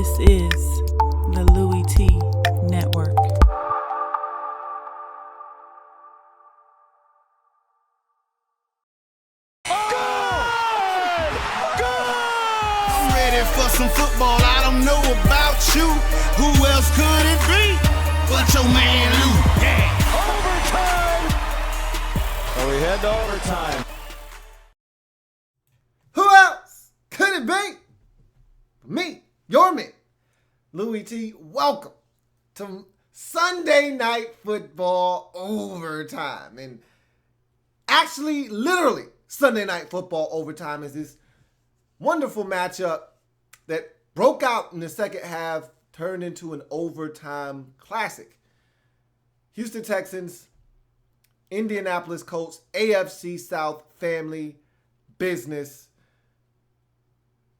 This is the Louie Tee Network. I'm ready for some football. I don't know about you. Who else could it be but your man Lou? Yeah. Overtime. And we head to overtime. Who else could it be? Me, your man, Louie Tee. Welcome to Sunday Night Football Overtime. And actually, literally, Sunday Night Football Overtime is this wonderful matchup that broke out in the second half, turned into an overtime classic. Houston Texans, Indianapolis Colts, AFC South family business.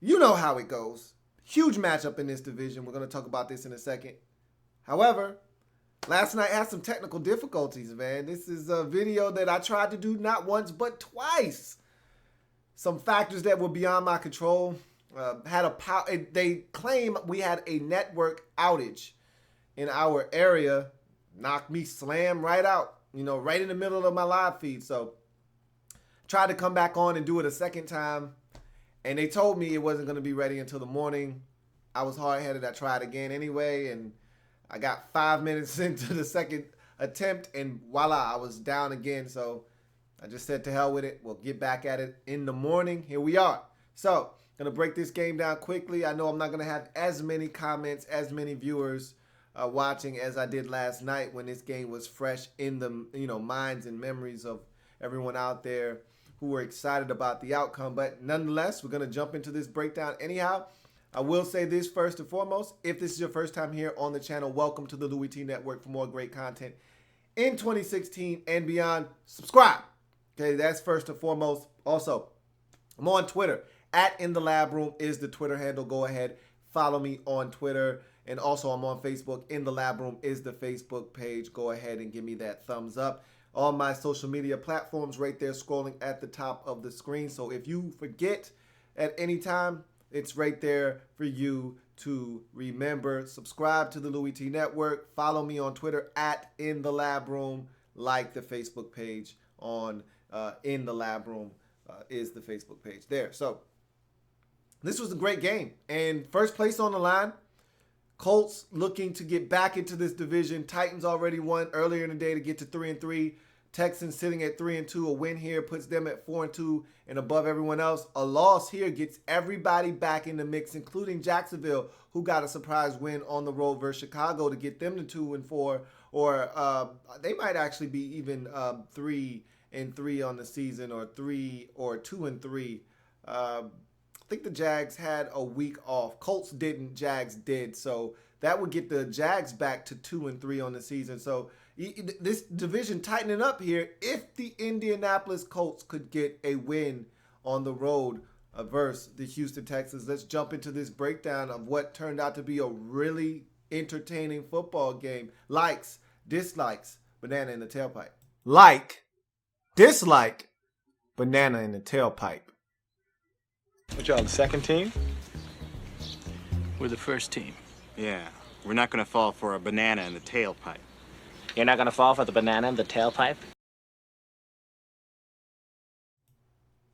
You know how it goes. Huge matchup in this division. We're going to talk about this in a second. However, last night had some technical difficulties, man. This is a video that I tried to do not once but twice. Some factors that were beyond my control. They claim we had a network outage in our area. Knocked me slam right out, right in the middle of my live feed. So tried to come back on and do it a second time. And they told me it wasn't going to be ready until the morning. I was hard-headed. I tried again anyway. And I got 5 minutes into the second attempt. And voila, I was down again. So I just said to hell with it. We'll get back at it in the morning. Here we are. So going to break this game down quickly. I know I'm not going to have as many comments, as many viewers watching as I did last night when this game was fresh in the minds and memories of everyone out there who were excited about the outcome. But nonetheless, we're going to jump into this breakdown anyhow. I will say this first and foremost. If this is your first time here on the channel, welcome to the Louie Tee Network for more great content in 2016 and beyond. Subscribe. Okay, that's first and foremost. Also, I'm on Twitter. @InTheLabRoom is the Twitter handle. Go ahead, follow me on Twitter. And also, I'm on Facebook. In the Lab Room is the Facebook page. Go ahead and give me that thumbs up. All my social media platforms right there scrolling at the top of the screen. So if you forget at any time, it's right there for you to remember. Subscribe to the Louie Tee Network. Follow me on Twitter @InTheLabRoom. Like the Facebook page on In the Lab Room is the Facebook page there. So this was a great game. And first place on the line. Colts looking to get back into this division. Titans already won earlier in the day to get to 3-3. Texans sitting at 3-2. A win here puts them at 4-2 and above everyone else. A loss here gets everybody back in the mix, including Jacksonville, who got a surprise win on the road versus Chicago to get them to 2-4. Or they might actually be even 3-3 on the season, or 2-3. I think the Jags had a week off. Colts didn't, Jags did. So that would get the Jags back to 2-3 on the season. So this division tightening up here if the Indianapolis Colts could get a win on the road versus the Houston Texans. Let's jump into this breakdown of what turned out to be a really entertaining football game. Likes, dislikes, banana in the tailpipe. Like, dislike, banana in the tailpipe. What y'all, the second team? We're the first team. Yeah, we're not gonna fall for a banana in the tailpipe. You're not going to fall for the banana in the tailpipe?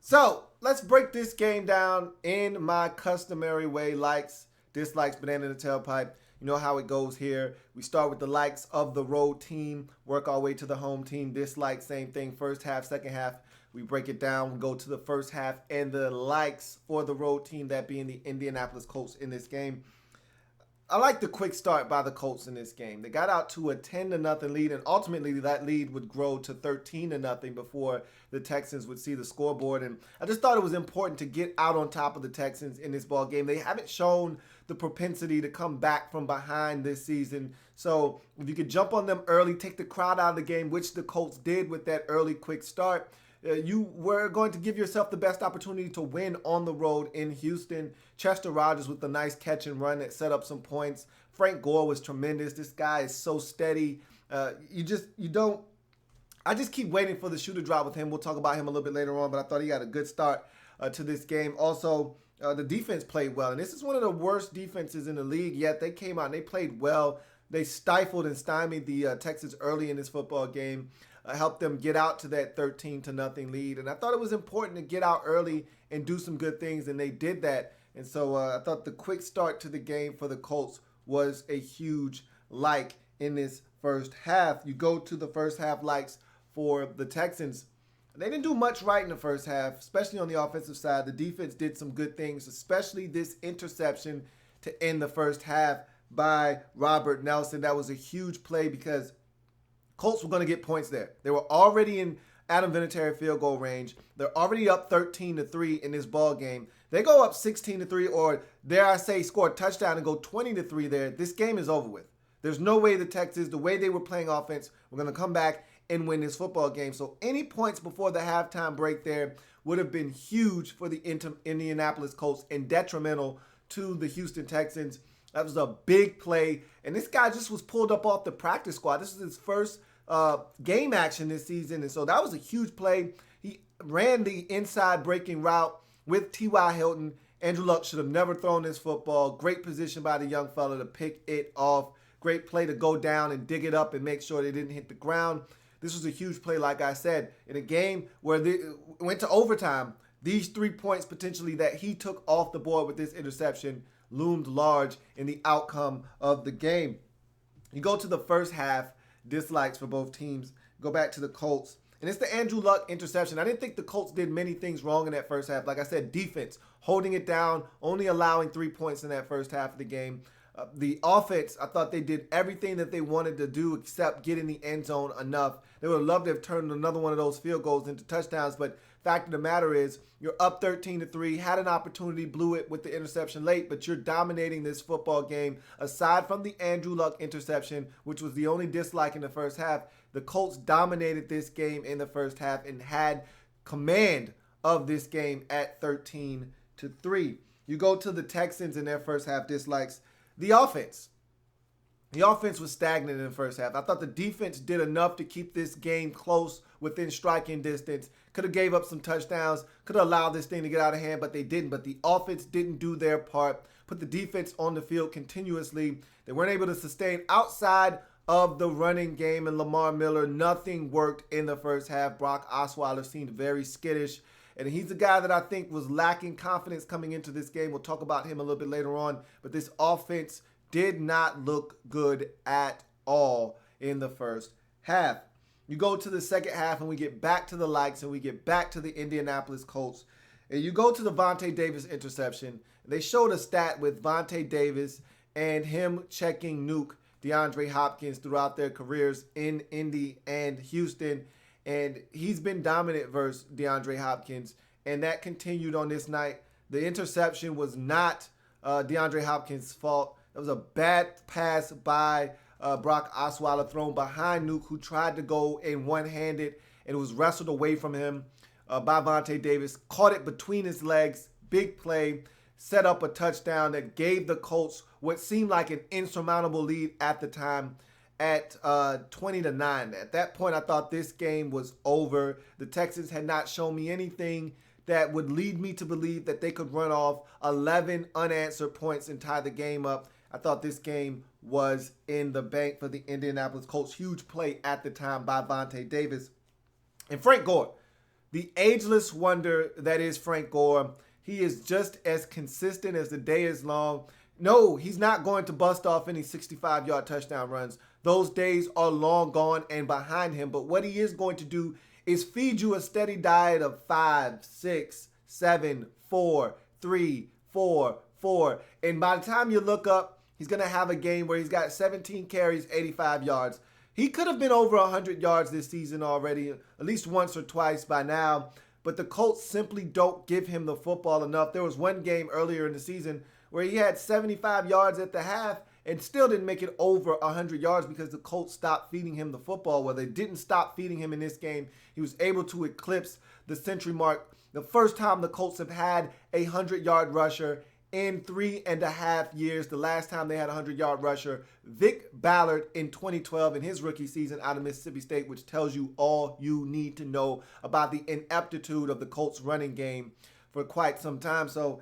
So let's break this game down in my customary way. Likes, dislikes, banana in the tailpipe. You know how it goes here. We start with the likes of the road team, work our way to the home team. Dislike, same thing. First half, second half. We break it down. We go to the first half and the likes for the road team, that being the Indianapolis Colts in this game. I like the quick start by the Colts in this game. They got out to a 10-0 lead, and ultimately that lead would grow to 13-0 before the Texans would see the scoreboard. And I just thought it was important to get out on top of the Texans in this ball game. They haven't shown the propensity to come back from behind this season. So if you could jump on them early, take the crowd out of the game, which the Colts did with that early quick start, you were going to give yourself the best opportunity to win on the road in Houston. Chester Rogers with a nice catch and run that set up some points. Frank Gore was tremendous. This guy is so steady. I just keep waiting for the shoe to drop with him. We'll talk about him a little bit later on, but I thought he got a good start to this game. Also, the defense played well. And this is one of the worst defenses in the league, yet they came out and they played well. They stifled and stymied the Texans early in this football game, helped them get out to that 13-0 lead. And I thought it was important to get out early and do some good things, and they did that. And so I thought the quick start to the game for the Colts was a huge like in this first half. You go to the first half likes for the Texans. They didn't do much right in the first half, especially on the offensive side. The defense did some good things, especially this interception to end the first half by Robert Nelson. That was a huge play because Colts were going to get points there. They were already in Adam Vinatieri field goal range. They're already up 13-3 in this ball game. They go up 16-3, or dare I say, score a touchdown and go 20-3 there. This game is over with. There's no way the Texans, the way they were playing offense, were going to come back and win this football game. So any points before the halftime break there would have been huge for the Indianapolis Colts and detrimental to the Houston Texans. That was a big play. And this guy just was pulled up off the practice squad. This is his first game action this season. And so that was a huge play. He ran the inside breaking route with T.Y. Hilton. Andrew Luck should have never thrown this football. Great position by the young fella to pick it off. Great play to go down and dig it up and make sure they didn't hit the ground. This was a huge play, like I said, in a game where they went to overtime. These 3 points potentially that he took off the board with this interception loomed large in the outcome of the game. You go to the first half, dislikes for both teams. Go back to the Colts. And it's the Andrew Luck interception. I didn't think the Colts did many things wrong in that first half. Like I said, defense, holding it down, only allowing 3 points in that first half of the game. The offense, I thought they did everything that they wanted to do except get in the end zone enough. They would have loved to have turned another one of those field goals into touchdowns, but fact of the matter is you're up 13-3, had an opportunity, blew it with the interception late, but you're dominating this football game. Aside from the Andrew Luck interception, which was the only dislike in the first half, the Colts dominated this game in the first half and had command of this game at 13-3. You go to the Texans in their first half dislikes. The offense was stagnant in the first half. I thought the defense did enough to keep this game close within striking distance. Could have gave up some touchdowns, could have allowed this thing to get out of hand, but they didn't. But the offense didn't do their part, put the defense on the field continuously. They weren't able to sustain outside of the running game and Lamar Miller. Nothing worked in the first half. Brock Osweiler seemed very skittish. And he's a guy that I think was lacking confidence coming into this game. We'll talk about him a little bit later on. But this offense did not look good at all in the first half. You go to the second half and we get back to the likes and we get back to the Indianapolis Colts. And you go to the Vontae Davis interception. They showed a stat with Vontae Davis and him checking Nuke DeAndre Hopkins throughout their careers in Indy and Houston. And he's been dominant versus DeAndre Hopkins. And that continued on this night. The interception was not DeAndre Hopkins' fault. It was a bad pass by Brock Osweiler thrown behind Nuke, who tried to go in one-handed. And it was wrestled away from him by Vontae Davis. Caught it between his legs. Big play. Set up a touchdown that gave the Colts what seemed like an insurmountable lead at the time, at 20-9. At that point, I thought this game was over. The Texans had not shown me anything that would lead me to believe that they could run off 11 unanswered points and tie the game up. I thought this game was in the bank for the Indianapolis Colts. Huge play at the time by Vontae Davis. And Frank Gore, the ageless wonder that is Frank Gore, he is just as consistent as the day is long. No, he's not going to bust off any 65-yard touchdown runs. Those days are long gone and behind him. But what he is going to do is feed you a steady diet of 5, 6, 7, 4, 3, 4, 4. And by the time you look up, he's going to have a game where he's got 17 carries, 85 yards. He could have been over 100 yards this season already, at least once or twice by now. But the Colts simply don't give him the football enough. There was one game earlier in the season where he had 75 yards at the half and still didn't make it over 100 yards because the Colts stopped feeding him the football. Well, they didn't stop feeding him in this game. He was able to eclipse the century mark. The first time the Colts have had a 100-yard rusher in 3.5 years. The last time they had a 100-yard rusher, Vic Ballard, in 2012 in his rookie season out of Mississippi State, which tells you all you need to know about the ineptitude of the Colts running game. for quite some time. So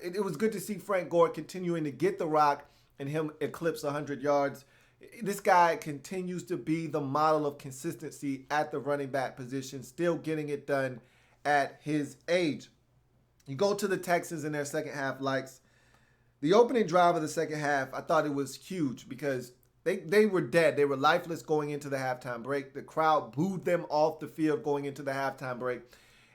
it was good to see Frank Gore continuing to get the rock and him eclipse 100 yards. This guy continues to be the model of consistency at the running back position, still getting it done at his age. You go to the Texans in their second half likes. The opening drive of the second half, I thought it was huge because they were dead. They were lifeless going into the halftime break. The crowd booed them off the field going into the halftime break.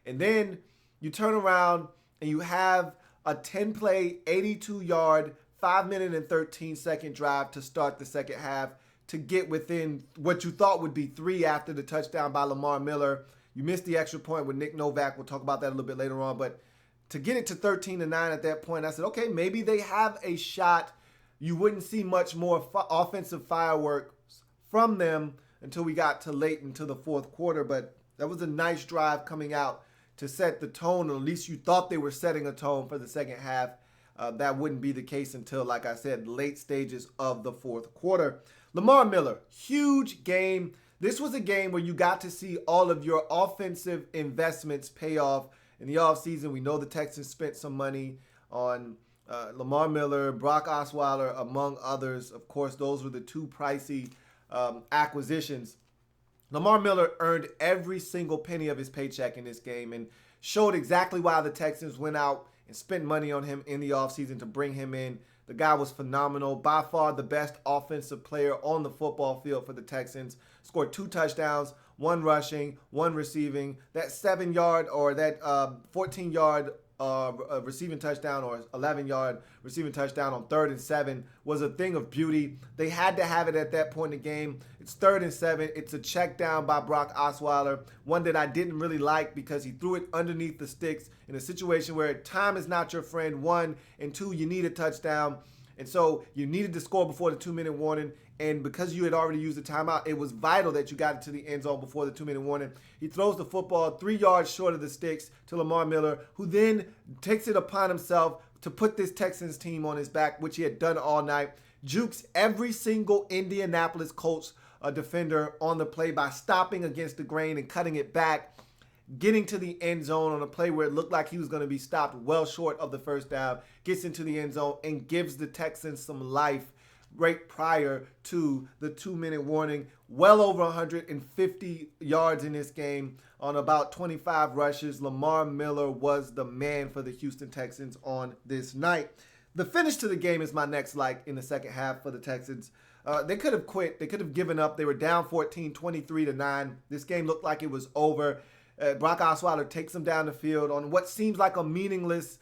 And then you turn around and you have a 10-play, 82-yard, 5-minute and 13-second drive to start the second half to get within what you thought would be 3 after the touchdown by Lamar Miller. You missed the extra point with Nick Novak. We'll talk about that a little bit later on. But to get it to 13-9 at that point, I said, okay, maybe they have a shot. You wouldn't see much more offensive fireworks from them until we got to late into the fourth quarter. But that was a nice drive coming out to set the tone, or at least you thought they were setting a tone for the second half. That wouldn't be the case until, like I said, late stages of the fourth quarter. Lamar Miller, huge game. This was a game where you got to see all of your offensive investments pay off in the offseason. We know the Texans spent some money on Lamar Miller, Brock Osweiler, among others. Of course, those were the two pricey acquisitions. Lamar Miller earned every single penny of his paycheck in this game and showed exactly why the Texans went out and spent money on him in the offseason to bring him in. The guy was phenomenal. By far the best offensive player on the football field for the Texans. Scored 2 touchdowns, 1 rushing, 1 receiving. That 7-yard or that 14-yard receiving touchdown or 11-yard receiving touchdown on 3rd and 7 was a thing of beauty. They had to have it at that point in the game. It's 3rd and 7. It's a check down by Brock Osweiler, one that I didn't really like because he threw it underneath the sticks in a situation where time is not your friend, 1, and 2, you need a touchdown. And so you needed to score before the 2-minute warning. And because you had already used the timeout, it was vital that you got into the end zone before the 2-minute warning. He throws the football 3 yards short of the sticks to Lamar Miller, who then takes it upon himself to put this Texans team on his back, which he had done all night. Jukes every single Indianapolis Colts defender on the play by stopping against the grain and cutting it back, getting to the end zone on a play where it looked like he was going to be stopped well short of the first down, gets into the end zone and gives the Texans some life right prior to the 2-minute warning. Well over 150 yards in this game on about 25 rushes. Lamar Miller was the man for the Houston Texans on this night. The finish to the game is my next like in the second half for the Texans. They could have quit. They could have given up. They were down 14, 23-9. This game looked like it was over. Brock Osweiler takes them down the field on what seems like a meaningless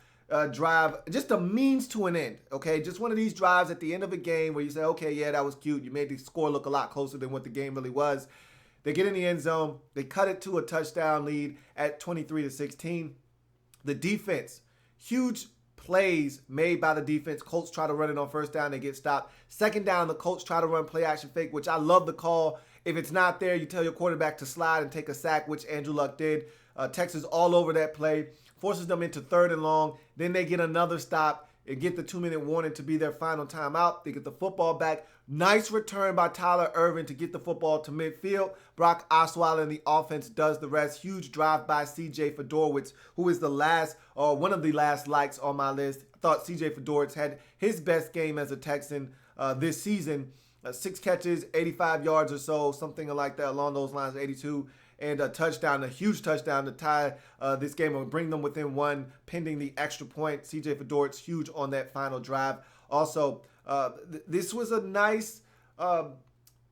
drive, just a means to an end, okay? Just one of these drives at the end of a game where you say, okay, yeah, that was cute. You made the score look a lot closer than what the game really was. They get in the end zone. They cut it to a touchdown lead at 23-16. The defense, huge plays made by the defense. Colts try to run it on first down. They get stopped. Second down, the Colts try to run play action fake, which I love the call. If it's not there, you tell your quarterback to slide and take a sack, which Andrew Luck did. Texas all over that play, forces them into 3rd and long. Then they get another stop and get the 2-minute warning to be their final timeout. They get the football back. Nice return by Tyler Ervin to get the football to midfield. Brock Osweiler and the offense does the rest. Huge drive by C.J. Fedorowicz, who is the last or one of the last likes on my list. I thought C.J. Fedorowicz had his best game as a Texan this season. 6 catches, 85 yards or so, something like that along those lines, 82. And a touchdown, a huge touchdown to tie this game and bring them within 1, pending the extra point. C.J. Fedorowicz, huge on that final drive. Also, this was a nice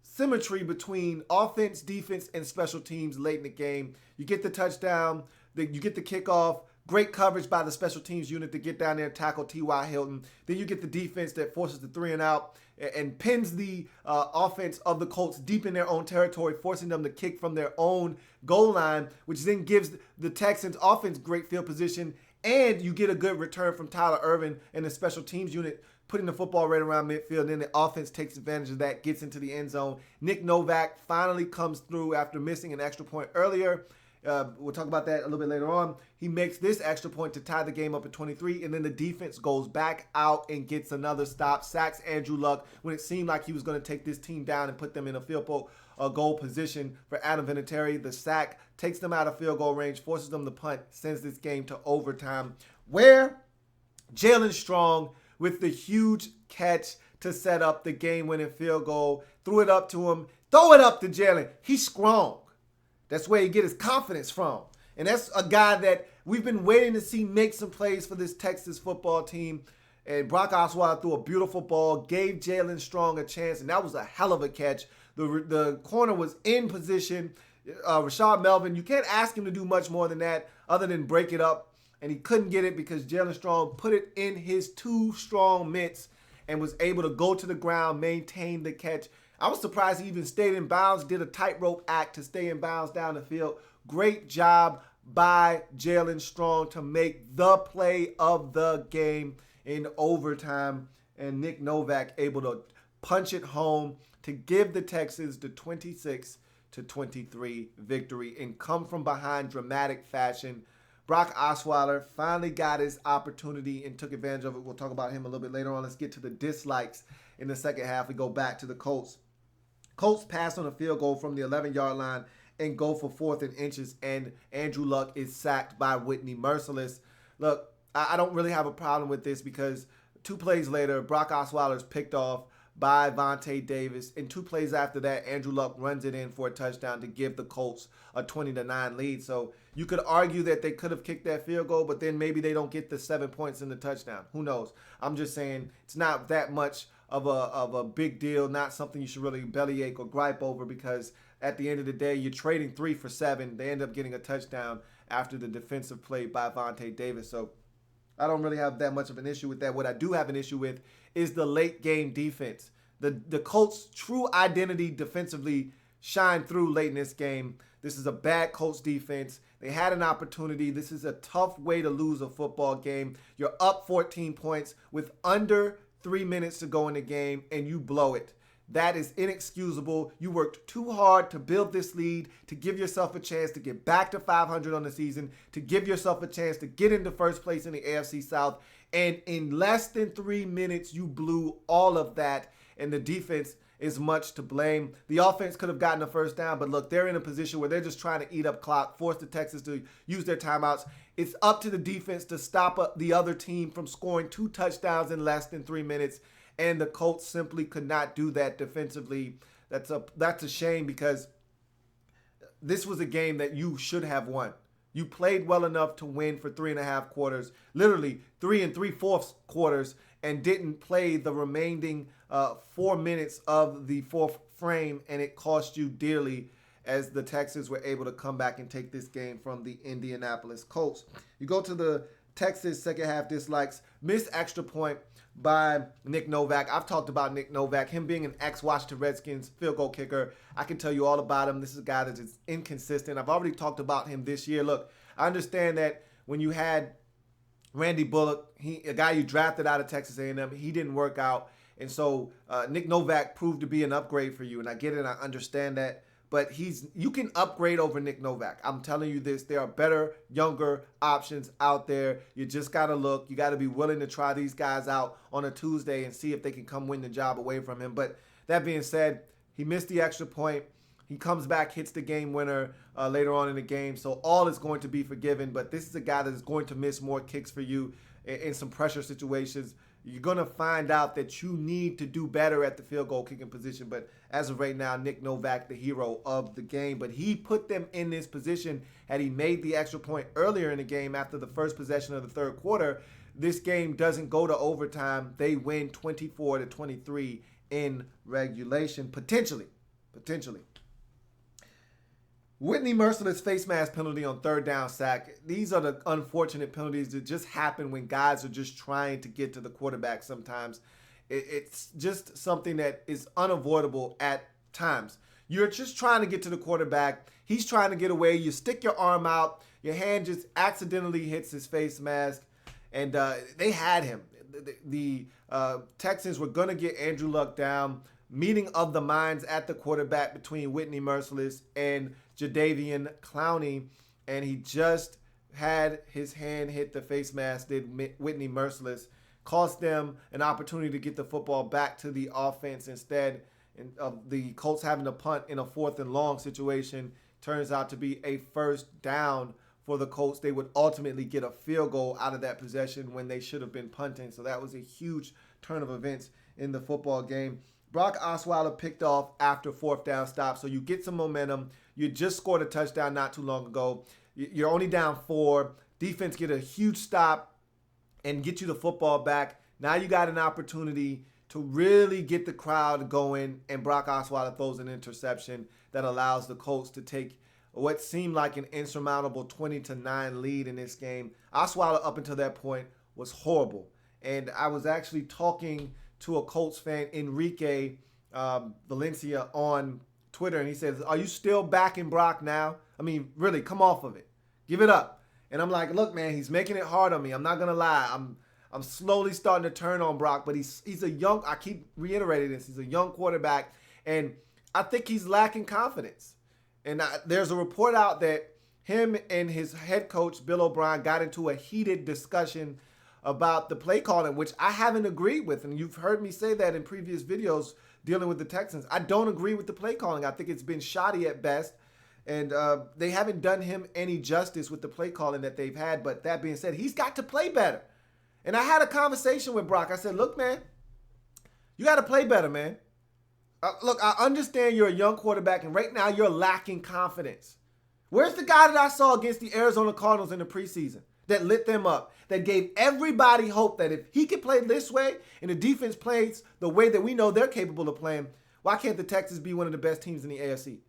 symmetry between offense, defense, and special teams late in the game. You get the touchdown, you get the kickoff. Great coverage by the special teams unit to get down there and tackle T.Y. Hilton. Then you get the defense that forces the 3 and out and pins the offense of the Colts deep in their own territory, forcing them to kick from their own goal line, which then gives the Texans offense great field position. And you get a good return from Tyler Ervin and the special teams unit, putting the football right around midfield. And then the offense takes advantage of that, gets into the end zone. Nick Novak finally comes through after missing an extra point earlier. We'll talk about that a little bit later on. He makes this extra point to tie the game up at 23, and then the defense goes back out and gets another stop, sacks Andrew Luck when it seemed like he was going to take this team down and put them in a field goal position for Adam Vinatieri. The sack takes them out of field goal range, forces them to punt, sends this game to overtime, where Jalen Strong with the huge catch to set up the game-winning field goal, threw it up to him, throw it up to Jalen. He's strong. That's where he get his confidence from. And that's a guy that we've been waiting to see make some plays for this Texas football team. And Brock Osweiler threw a beautiful ball, gave Jalen Strong a chance, and that was a hell of a catch. The corner was in position. Rashad Melvin, you can't ask him to do much more than that other than break it up. And he couldn't get it because Jalen Strong put it in his two strong mitts and was able to go to the ground, maintain the catch. I was surprised he even stayed in bounds, did a tightrope act to stay in bounds down the field. Great job by Jalen Strong to make the play of the game in overtime. And Nick Novak able to punch it home to give the Texans the 26-23 victory in come from behind dramatic fashion. Brock Osweiler finally got his opportunity and took advantage of it. We'll talk about him a little bit later on. Let's get to the dislikes in the second half. We go back to the Colts. Colts pass on a field goal from the 11-yard line and go for 4th and inches, and Andrew Luck is sacked by Whitney Merciless. Look, I don't really have a problem with this because 2 plays later, Brock Osweiler is picked off by Vontae Davis. And 2 plays after that, Andrew Luck runs it in for a touchdown to give the Colts a 20-9 lead. So you could argue that they could have kicked that field goal, but then maybe they don't get the 7 points in the touchdown. Who knows? I'm just saying it's not that much of a big deal, not something you should really bellyache or gripe over, because at the end of the day, you're trading 3 for 7. They end up getting a touchdown after the defensive play by Vontae Davis. So I don't really have that much of an issue with that. What I do have an issue with is the late game defense. The Colts' true identity defensively shined through late in this game. This is a bad Colts defense. They had an opportunity. This is a tough way to lose a football game. You're up 14 points with under 3 minutes to go in the game, and you blow it. That is inexcusable. You worked too hard to build this lead, to give yourself a chance to get back to 500 on the season, to give yourself a chance to get into first place in the AFC South. And in less than 3 minutes, you blew all of that, and the defense is much to blame. The offense could have gotten a first down, but look, they're in a position where they're just trying to eat up clock, force the Texans to use their timeouts. It's up to the defense to stop the other team from scoring 2 touchdowns in less than 3 minutes. And the Colts simply could not do that defensively. That's a shame, because this was a game that you should have won. You played well enough to win for 3.5 quarters, literally 3 3/4 quarters, and didn't play the remaining 4 minutes of the fourth frame, and it cost you dearly as the Texans were able to come back and take this game from the Indianapolis Colts. You go to the Texas second half dislikes. Missed extra point by Nick Novak. I've talked about Nick Novak, him being an ex-Washington Redskins field goal kicker. I can tell you all about him. This is a guy that is inconsistent. I've already talked about him this year. Look, I understand that when you had Randy Bullock, a guy you drafted out of Texas A&M, he didn't work out. And so Nick Novak proved to be an upgrade for you. And I get it. I understand that. But you can upgrade over Nick Novak. I'm telling you this. There are better, younger options out there. You just got to look. You got to be willing to try these guys out on a Tuesday and see if they can come win the job away from him. But that being said, he missed the extra point. He comes back, hits the game winner later on in the game. So all is going to be forgiven. But this is a guy that is going to miss more kicks for you in some pressure situations. You're going to find out that you need to do better at the field goal kicking position. But as of right now, Nick Novak, the hero of the game. But he put them in this position. Had he made the extra point earlier in the game after the first possession of the third quarter, this game doesn't go to overtime. They win 24-23 in regulation, potentially. Whitney Merciless face mask penalty on third down sack. These are the unfortunate penalties that just happen when guys are just trying to get to the quarterback sometimes. It's just something that is unavoidable at times. You're just trying to get to the quarterback. He's trying to get away. You stick your arm out. Your hand just accidentally hits his face mask. And they had him. The Texans were going to get Andrew Luck down. Meeting of the minds at the quarterback between Whitney Merciless and Jadeveon Clowney, and he just had his hand hit the face mask, did Whitney Merciless, cost them an opportunity to get the football back to the offense instead. of the Colts having to punt in a 4th and long situation turns out to be a first down for the Colts. They would ultimately get a field goal out of that possession when they should have been punting. So that was a huge turn of events in the football game. Brock Osweiler picked off after 4th down stop, so you get some momentum. You just scored a touchdown not too long ago. You're only down 4. Defense get a huge stop and get you the football back. Now you got an opportunity to really get the crowd going, and Brock Osweiler throws an interception that allows the Colts to take what seemed like an insurmountable 20-9 lead in this game. Osweiler up until that point was horrible. And I was actually talking to a Colts fan, Enrique Valencia, on Twitter, and he says, "Are you still backing Brock now? I mean, really, come off of it. Give it up." And I'm like, look, man, he's making it hard on me. I'm not going to lie. I'm slowly starting to turn on Brock, but he's a young, I keep reiterating this, he's a young quarterback, and I think he's lacking confidence. And there's a report out that him and his head coach, Bill O'Brien, got into a heated discussion about the play calling, which I haven't agreed with. And you've heard me say that in previous videos dealing with the Texans. I don't agree with the play calling. I think it's been shoddy at best. And they haven't done him any justice with the play calling that they've had. But that being said, he's got to play better. And I had a conversation with Brock. I said, look, man, you got to play better, man. Look, I understand you're a young quarterback, and right now you're lacking confidence. Where's the guy that I saw against the Arizona Cardinals in the preseason that lit them up, that gave everybody hope that if he could play this way and the defense plays the way that we know they're capable of playing, why can't the Texans be one of the best teams in the AFC?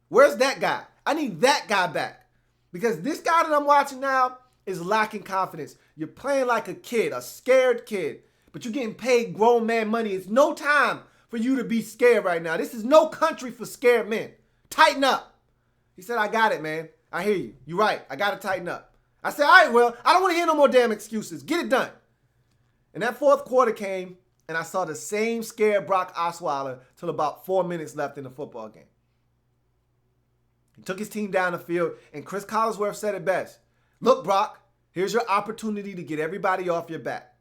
Where's that guy? I need that guy back. Because this guy that I'm watching now is lacking confidence. You're playing like a kid, a scared kid, but you're getting paid grown man money. It's no time for you to be scared right now. This is no country for scared men. Tighten up. He said, I got it, man. I hear you. You're right. I got to tighten up. I said, all right, well, I don't want to hear no more damn excuses. Get it done. And that 4th quarter came, and I saw the same scared Brock Osweiler till about 4 minutes left in the football game. He took his team down the field, and Chris Collinsworth said it best. Look, Brock, here's your opportunity to get everybody off your back.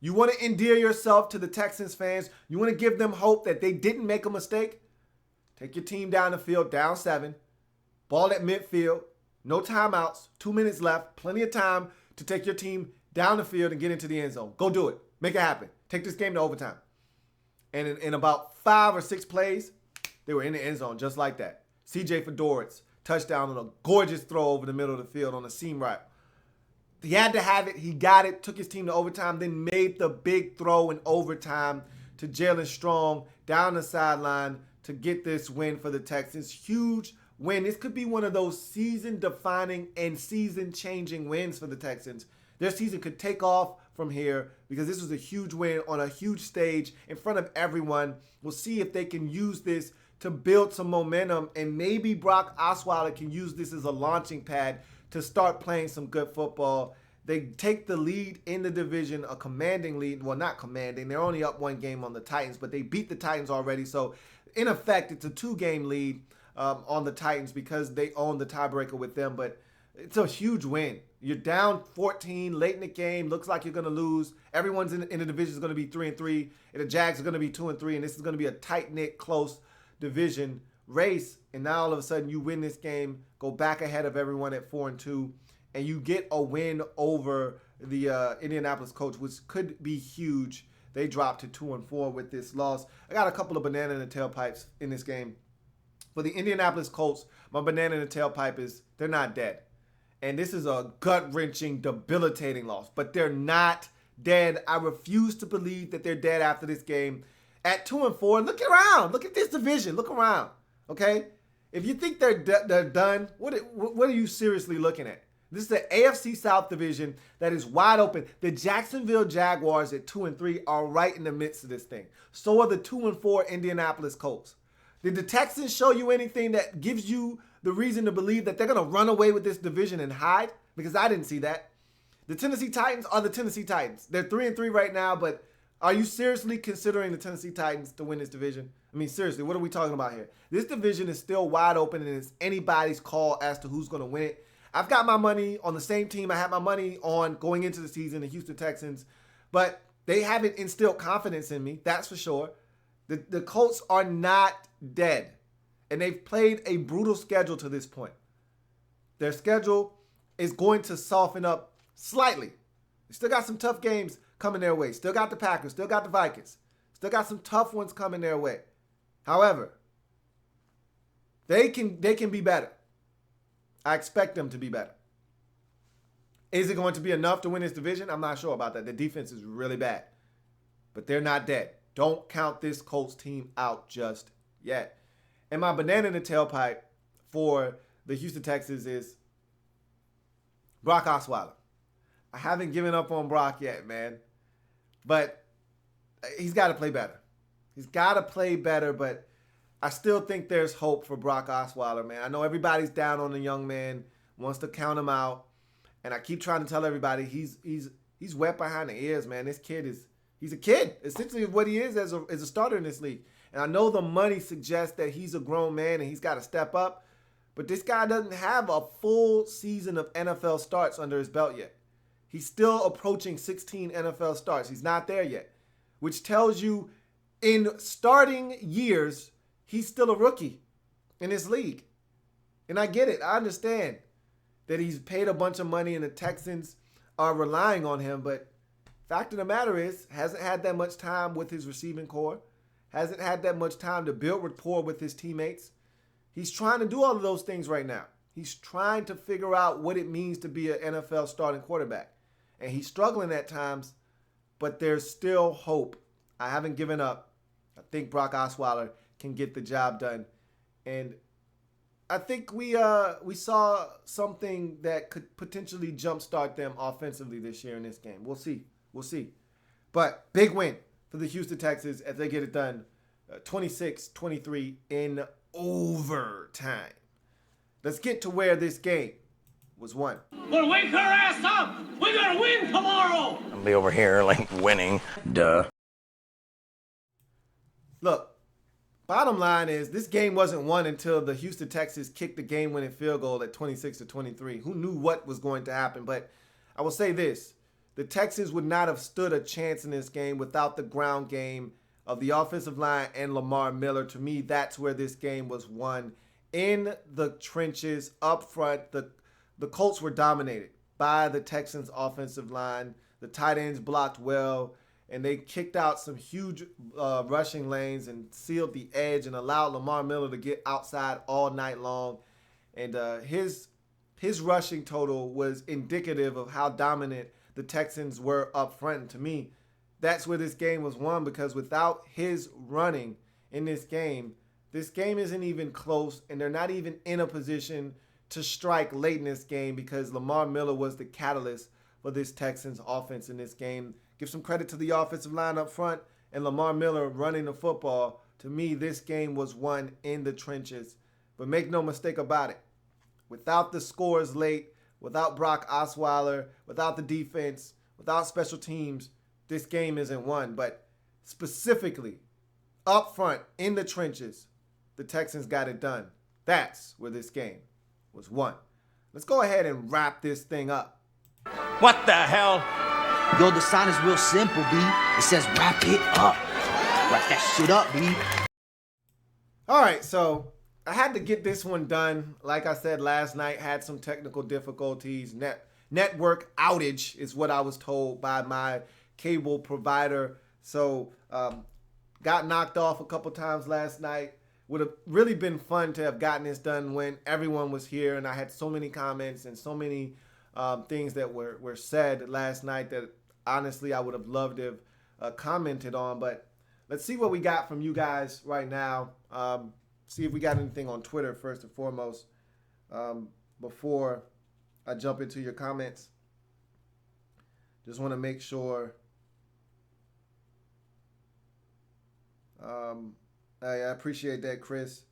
You want to endear yourself to the Texans fans. You want to give them hope that they didn't make a mistake. Take your team down the field, down 7. Ball at midfield. No timeouts. 2 minutes left. Plenty of time to take your team down the field and get into the end zone. Go do it. Make it happen. Take this game to overtime. And in about 5 or 6 plays, they were in the end zone just like that. C.J. Fedoritz, touchdown on a gorgeous throw over the middle of the field on a seam route. He had to have it. He got it, took his team to overtime, then made the big throw in overtime to Jalen Strong down the sideline to get this win for the Texans. Huge win. This could be one of those season-defining and season-changing wins for the Texans. Their season could take off from here because this was a huge win on a huge stage in front of everyone. We'll see if they can use this to build some momentum, and maybe Brock Osweiler can use this as a launching pad to start playing some good football. They take the lead in the division, a commanding lead. Well, not commanding. They're only up 1 game on the Titans, but they beat the Titans already. So, in effect, it's a 2-game lead on the Titans because they own the tiebreaker with them. But it's a huge win. You're down 14 late in the game. Looks like you're going to lose. Everyone's in the division is going to be 3-3, and the Jags are going to be 2-3, and this is going to be a tight-knit, close division race. And now all of a sudden you win this game, go back ahead of everyone at 4-2, and you get a win over the Indianapolis Colts, which could be huge. They dropped to 2-4 with this loss. I got a couple of banana in the tailpipes in this game. For the Indianapolis Colts, my banana in the tailpipe is they're not dead. And this is a gut-wrenching, debilitating loss. But they're not dead. I refuse to believe that they're dead after this game. At 2-4, look around. Look at this division. Look around. Okay? If you think they're done, what are you seriously looking at? This is the AFC South division that is wide open. The Jacksonville Jaguars at 2-3 are right in the midst of this thing. So are the 2-4 Indianapolis Colts. Did the Texans show you anything that gives you the reason to believe that they're going to run away with this division and hide? Because I didn't see that. The Tennessee Titans are the Tennessee Titans. They're 3-3 right now, but are you seriously considering the Tennessee Titans to win this division? I mean, seriously, what are we talking about here? This division is still wide open, and it's anybody's call as to who's going to win it. I've got my money on the same team I had my money on going into the season, the Houston Texans, but they haven't instilled confidence in me, that's for sure. The Colts are not dead. And they've played a brutal schedule to this point. Their schedule is going to soften up slightly. They still got some tough games coming their way. Still got the Packers. Still got the Vikings. Still got some tough ones coming their way. However, they can be better. I expect them to be better. Is it going to be enough to win this division? I'm not sure about that. The defense is really bad. But they're not dead. Don't count this Colts team out just yet. And my banana in the tailpipe for the Houston Texans is Brock Osweiler. I haven't given up on Brock yet, man. But he's got to play better. He's got to play better, but I still think there's hope for Brock Osweiler, man. I know everybody's down on the young man, wants to count him out. And I keep trying to tell everybody he's wet behind the ears, man. This kid he's a kid. Essentially what he is as a starter in this league. And I know the money suggests that he's a grown man and he's got to step up. But this guy doesn't have a full season of NFL starts under his belt yet. He's still approaching 16 NFL starts. He's not there yet. Which tells you in starting years, he's still a rookie in this league. And I get it. I understand that he's paid a bunch of money and the Texans are relying on him. But fact of the matter is, hasn't had that much time with his receiving core. Hasn't had that much time to build rapport with his teammates. He's trying to do all of those things right now. He's trying to figure out what it means to be an NFL starting quarterback. And he's struggling at times, but there's still hope. I haven't given up. I think Brock Osweiler can get the job done. And I think we saw something that could potentially jumpstart them offensively this year in this game. We'll see. We'll see. But big win for the Houston Texans as they get it done 26-23 in overtime. Let's get to where this game was won. Well, wake her ass up! We're gonna win tomorrow! I'll be over here, like, winning. Duh. Look, bottom line is this game wasn't won until the Houston Texans kicked the game-winning field goal at 26-23. Who knew what was going to happen? But I will say this. The Texans would not have stood a chance in this game without the ground game of the offensive line and Lamar Miller. To me, that's where this game was won. In the trenches, up front, the Colts were dominated by the Texans' offensive line. The tight ends blocked well, and they kicked out some huge rushing lanes and sealed the edge and allowed Lamar Miller to get outside all night long. And his rushing total was indicative of how dominant the Texans were up front. And to me, that's where this game was won, because without his running in this game isn't even close, and they're not even in a position to strike late in this game because Lamar Miller was the catalyst for this Texans offense in this game. Give some credit to the offensive line up front and Lamar Miller running the football. To me, this game was won in the trenches. But make no mistake about it. Without the scores late, without Brock Osweiler, without the defense, without special teams, this game isn't won. But specifically, up front, in the trenches, the Texans got it done. That's where this game was won. Let's go ahead and wrap this thing up. What the hell? Yo, the sign is real simple, B. It says wrap it up. Wrap that shit up, B. All right, so I had to get this one done. Like I said last night, had some technical difficulties. Network outage is what I was told by my cable provider. So got knocked off a couple times last night. Would have really been fun to have gotten this done when everyone was here, and I had so many comments and so many things that were said last night that honestly I would have loved to have commented on. But let's see what we got from you guys right now. See if we got anything on Twitter first and foremost before I jump into your comments. Just want to make sure. I appreciate that, Chris.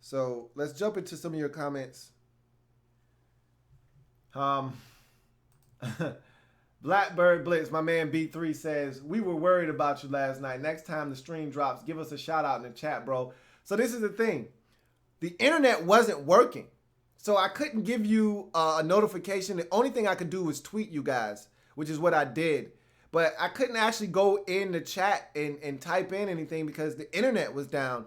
So let's jump into some of your comments. Blackbird Blitz, my man B3 says, we were worried about you last night. Next time the stream drops, give us a shout out in the chat, bro. So this is the thing. The internet wasn't working. So I couldn't give you a notification. The only thing I could do was tweet you guys, which is what I did. But I couldn't actually go in the chat and type in anything because the internet was down.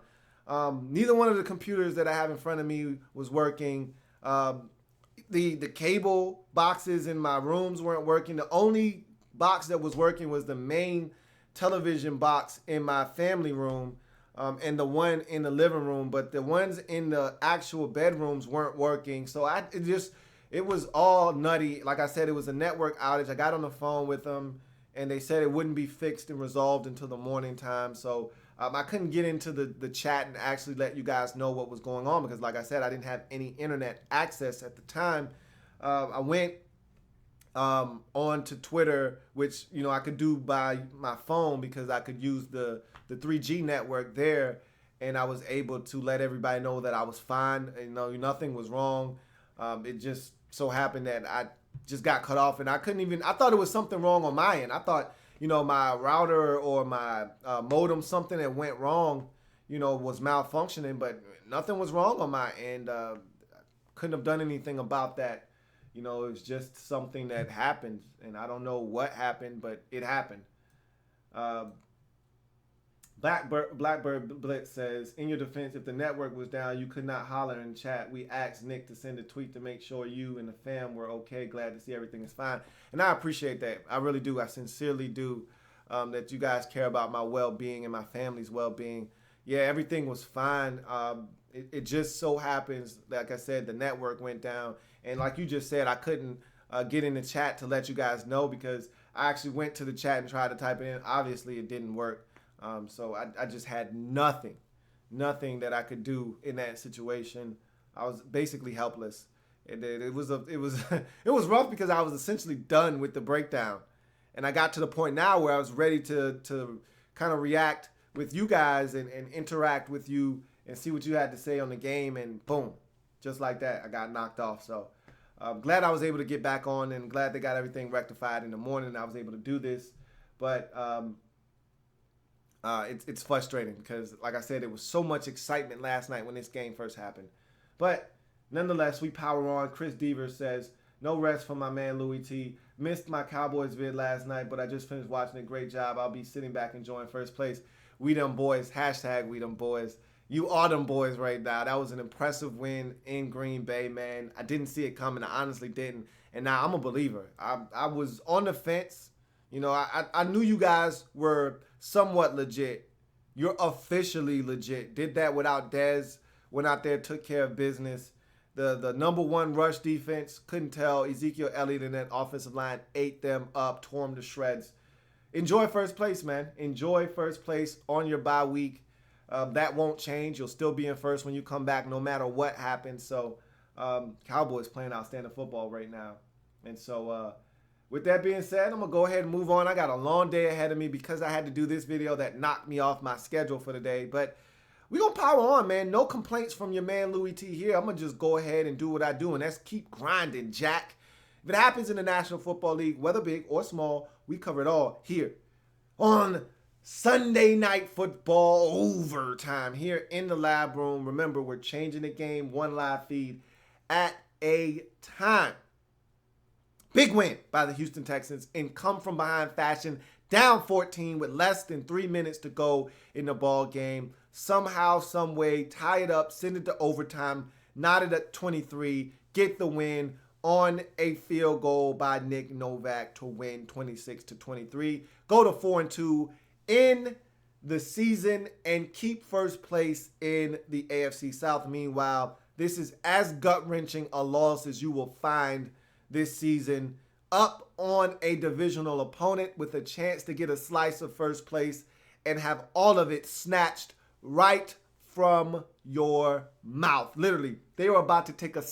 Neither one of the computers that I have in front of me was working. The cable boxes in my rooms weren't working. The only box that was working was the main television box in my family room, and the one in the living room, but the ones in the actual bedrooms weren't working. So it was all nutty. Like I said, it was a network outage. I got on the phone with them, and they said it wouldn't be fixed and resolved until the morning time. So I couldn't get into the chat and actually let you guys know what was going on because, like I said, I didn't have any internet access at the time. I went on to Twitter, which I could do by my phone because I could use the 3G network there, and I was able to let everybody know that I was fine. Nothing was wrong. It just so happened that I just got cut off, and I thought it was something wrong on my end. I thought my router or my modem, something that went wrong, was malfunctioning, but nothing was wrong on my end. Couldn't have done anything about that. It was just something that happened, and I don't know what happened, but it happened. Blackbird Blitz says, in your defense, if the network was down, you could not holler in chat. We asked Nick to send a tweet to make sure you and the fam were okay. Glad to see everything is fine. And I appreciate that. I really do. I sincerely do, that you guys care about my well-being and my family's well-being. Yeah, everything was fine. It just so happens, like I said, the network went down. And like you just said, I couldn't get in the chat to let you guys know because I actually went to the chat and tried to type it in. Obviously, it didn't work. So I just had nothing that I could do in that situation. I was basically helpless. It was rough because I was essentially done with the breakdown, and I got to the point now where I was ready to kind of react with you guys and interact with you and see what you had to say on the game, and boom, just like that, I got knocked off. So I'm glad I was able to get back on, and glad they got everything rectified in the morning and I was able to do this. But it's frustrating because, like I said, it was so much excitement last night when this game first happened. But nonetheless, we power on. Chris Deaver says, no rest for my man Louie T. Missed my Cowboys vid last night, but I just finished watching it. Great job. I'll be sitting back enjoying first place. We them boys. # we them boys. You are them boys right now. That was an impressive win in Green Bay, man. I didn't see it coming. I honestly didn't. And now I'm a believer. I was on the fence. I knew you guys were somewhat legit. You're officially legit. Did that without Dez. Went out there, took care of business. The number one rush defense, couldn't tell. Ezekiel Elliott and that offensive line ate them up, tore them to shreds. Enjoy first place, man. Enjoy first place on your bye week. That won't change. You'll still be in first when you come back no matter what happens. So Cowboys playing outstanding football right now. And so with that being said, I'm going to go ahead and move on. I got a long day ahead of me because I had to do this video that knocked me off my schedule for the day. But we're going to power on, man. No complaints from your man Louie T here. I'm going to just go ahead and do what I do, and that's keep grinding, Jack. If it happens in the National Football League, whether big or small, we cover it all here on Sunday Night Football Overtime here in the lab room. Remember, we're changing the game, one live feed at a time. Big win by the Houston Texans in come-from-behind fashion, down 14 with less than 3 minutes to go in the ball game. Somehow, some way, tie it up, send it to overtime, knot it at 23, get the win on a field goal by Nick Novak to win 26-23. Go to 4-2 in the season and keep first place in the AFC South. Meanwhile, this is as gut-wrenching a loss as you will find this season, up on a divisional opponent with a chance to get a slice of first place and have all of it snatched right from your mouth. Literally, they were about to take a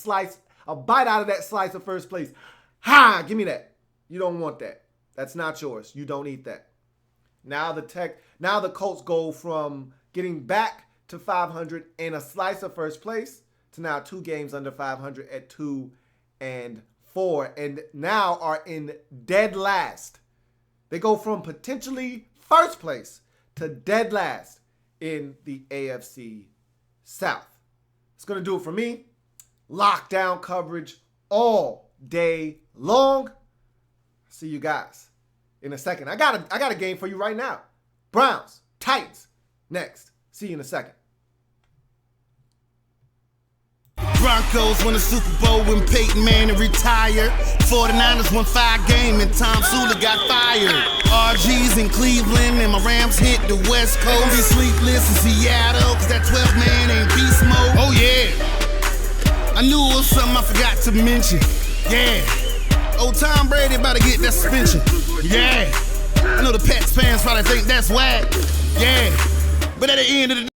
bite out of that slice of first place. Ha! Give me that. You don't want that. That's not yours. You don't eat that. Now the Colts go from getting back to 500 and a slice of first place to now 2 games under 500 at 2-4, and now are in dead last. They go from potentially first place to dead last in the AFC South. It's going to do it for me. Lockdown coverage all day long. See you guys in a second. I got a game for you right now. Browns, Titans, next. See you in a second. Broncos won the Super Bowl when Peyton Manning retired. 49ers won 5 games and Tom Sula got fired. RG's in Cleveland and my Rams hit the West Coast. Be sleepless in Seattle cause that 12-man ain't beast mode. Oh yeah, I knew it was something I forgot to mention. Yeah, old Tom Brady about to get that suspension. Yeah, I know the Pats fans probably think that's whack. Yeah, but at the end of the